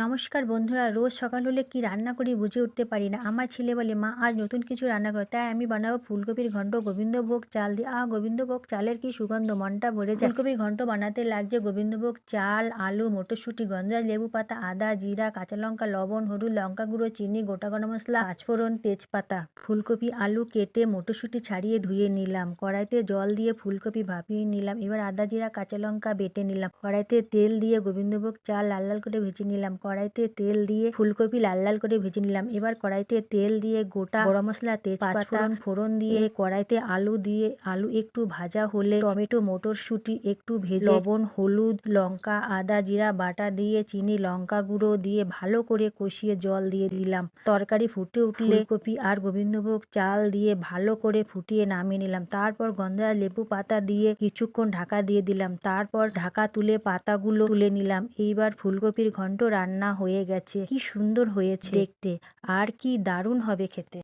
নমস্কার বন্ধুরা, রোজ সকাল হলে কি রান্না করি বুঝে উঠতে পারি না। আমার ছেলে বলে, মা আজ নতুন কিছু রান্না করো। তাই আমি বানাবো ফুলকপির ঘন্ট গোবিন্দভোগ চাল দিয়ে। গোবিন্দভোগ চালের কি সুগন্ধ, মনটা ভরে যায়। ফুলকপির ঘন্ট বানাতে লাগছে গোবিন্দভোগ চাল, আলু, মটরশুঁটি, গন্ধরাজ, লেবু পাতা, আদা, জিরা, কাঁচা লঙ্কা, লবণ, হলুদ, লঙ্কা গুঁড়ো, চিনি, গোটা গরম মশলা, পাঁচফোড়ন, তেজপাতা। ফুলকপি আলু কেটে মটরশুঁটি ছাড়িয়ে ধুয়ে নিলাম। কড়াইতে জল দিয়ে ফুলকপি ভাপিয়ে নিলাম। এবার আদা, জিরা, কাঁচা লঙ্কা বেটে নিলাম। কড়াইতে তেল দিয়ে গোবিন্দভোগ চাল লাল লাল করে ভেজে নিলাম। কড়াইতে তেল দিয়ে ফুলকপি লাল লাল করে ভেজে নিলাম। এবার কড়াইতে তেল দিয়ে গোটা গরম মশলা, তেজপাতা ফোড়ন দিয়ে কড়াইতে আলু একটু ভাজা হলে টমেটো, মটরশুঁটি একটু ভেজে লবণ, হলুদ, লঙ্কা, আদা, জিরা বাটা দিয়ে চিনি, লঙ্কা গুঁড়ো দিয়ে ভালো করে কষিয়ে জল দিয়ে দিলাম। তরকারি ফুটে উঠলে ফুলকপি আর গোবিন্দভোগ চাল দিয়ে ভালো করে ফুটিয়ে নামিয়ে নিলাম। তারপর গন্ধরাজ লেবু পাতা দিয়ে কিছুক্ষণ ঢাকা দিয়ে দিলাম। তারপর ঢাকা তুলে পাতাগুলো তুলে নিলাম। এইবার ফুলকপির ঘন্ট রান্না হয়ে গেছে। কি সুন্দর হয়েছে দেখতে, আর কি দারুণ হবে খেতে।